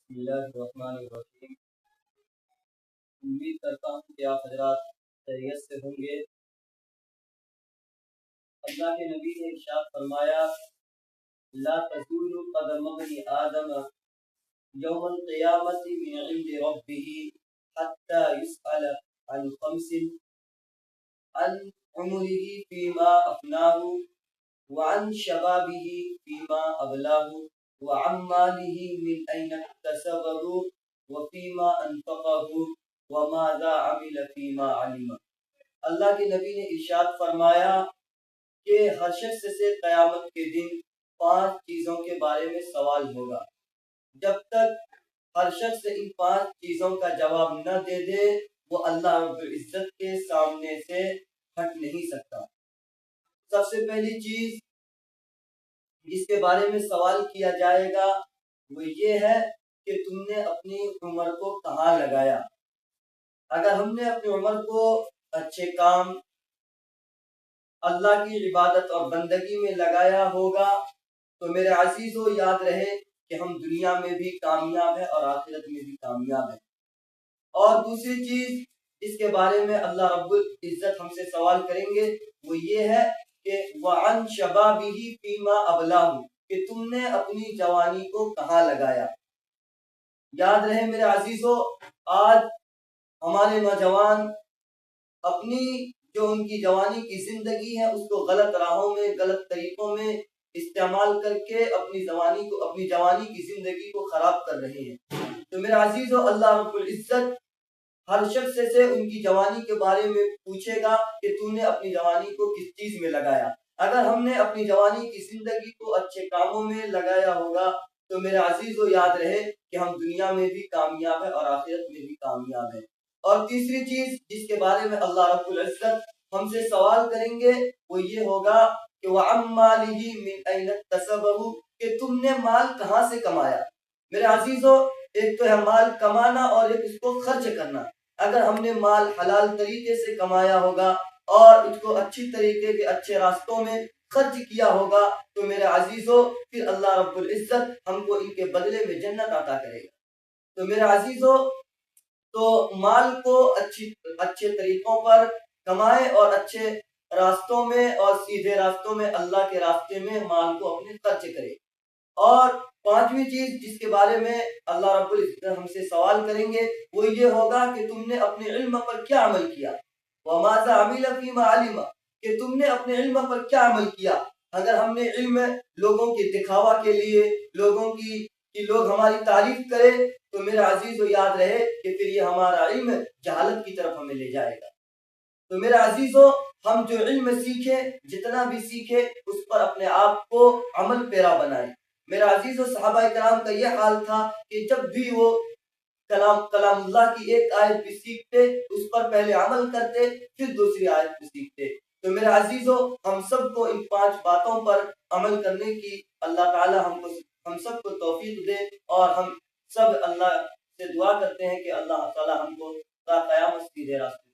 بسم اللہ الرحمن الرحیم۔ امید کرتا ہوں کہ آپ حضرات خیریت سے ہوں گے۔ اللہ کے نبی نے ارشاد فرمایا لا تزول قدم ابن آدم یوم القیامت من عند ربه حتى يسأل عن خمس: عن عمره فيما أفناه، وعن شبابه فيما أبلاه، وعن ماله من أين اكتسبه، وفيما أنفقه، وماذا عمل فيما علم۔ اللہ کے نبی نے ارشاد فرمایا کہ ہر شخص سے قیامت کے دن 5 چیزوں کے بارے میں سوال ہوگا۔ جب تک ہر شخص ان 5 چیزوں کا جواب نہ دے دے وہ اللہ رب العزت کے سامنے سے ہٹ نہیں سکتا۔ سب سے پہلی چیز جس کے بارے میں سوال کیا جائے گا وہ یہ ہے کہ تم نے اپنی عمر کو کہاں لگایا۔ اگر ہم نے اپنی عمر کو اچھے کام، اللہ کی عبادت اور بندگی میں لگایا ہوگا تو میرے عزیزو یاد رہے کہ ہم دنیا میں بھی کامیاب ہیں اور آخرت میں بھی کامیاب ہیں۔ اور دوسری چیز اس کے بارے میں اللہ رب العزت ہم سے سوال کریں گے وہ یہ ہے کہ وَعَنْ شَبَابِهِ فِيمَا أَبْلَاهُ، کہ تم نے اپنی جوانی کو کہاں لگایا۔ یاد رہے میرے عزیزو، آج ہمارے نوجوان اپنی جو ان کی جوانی کی زندگی ہے اس کو غلط راہوں میں، غلط طریقوں میں استعمال کر کے اپنی جوانی کی زندگی کو خراب کر رہے ہیں۔ تو میرے عزیزو، اللہ رب العزت ہر شخص سے ان کی جوانی کے بارے میں پوچھے گا کہ تم نے اپنی جوانی کو کس چیز میں لگایا۔ اگر ہم نے اپنی جوانی کی زندگی کو اچھے کاموں میں لگایا ہوگا تو میرے عزیزو یاد رہے کہ ہم دنیا میں بھی کامیاب ہیں اور آخرت میں بھی کامیاب ہیں۔ اور تیسری چیز جس کے بارے میں اللہ رب العزت ہم سے سوال کریں گے وہ یہ ہوگا کہ وَعَمْ مَالِهِ مِنْ أَيْنَ اكْتَسَبَهُ، کہ تم نے مال کہاں سے کمایا۔ میرے عزیزو، ایک تو ہے مال کمانا اور ایک اس کو خرچ کرنا۔ اگر ہم نے مال حلال طریقے سے کمایا ہوگا اور اس کو اچھی طریقے کے اچھے راستوں میں خرچ کیا ہوگا تو میرے عزیزو پھر اللہ رب العزت ہم کو ان کے بدلے میں جنت عطا کرے گا۔ تو میرے عزیزو، تو مال کو اچھے طریقوں پر کمائے اور اچھے راستوں میں اور سیدھے راستوں میں اللہ کے راستے میں مال کو اپنے خرچ کرے۔ اور 5ویں چیز جس کے بارے میں اللہ رب العزت ہم سے سوال کریں گے وہ یہ ہوگا کہ تم نے اپنے علم پر کیا عمل کیا۔ وَمَاذَا عَمِلَ فِيمَا عَلِمَ، کہ تم نے اپنے علم پر کیا عمل کیا۔ اگر ہم نے علم لوگوں کے دکھاوا کے لیے، لوگوں کی کہ لوگ ہماری تعریف کرے تو میرے عزیزو یاد رہے کہ پھر یہ ہمارا علم جہالت کی طرف ہمیں لے جائے گا۔ تو میرے عزیزو، ہم جو علم سیکھیں، جتنا بھی سیکھیں، اس پر اپنے آپ کو عمل پیرا بنائیں۔ میرے عزیزو، صحابہ کرام کا یہ حال تھا کہ جب بھی وہ کلام اللہ کی ایک آیت بھی سیکھتے اس پر پہلے عمل کرتے پھر دوسری آیت بھی سیکھتے۔ تو میرے عزیزو، ہم سب کو ان 5 باتوں پر عمل کرنے کی اللہ تعالی ہم سب کو توفیق دے، اور ہم سب اللہ سے دعا کرتے ہیں کہ اللہ تعالی ہم کو تا قیامت سیدھے راستے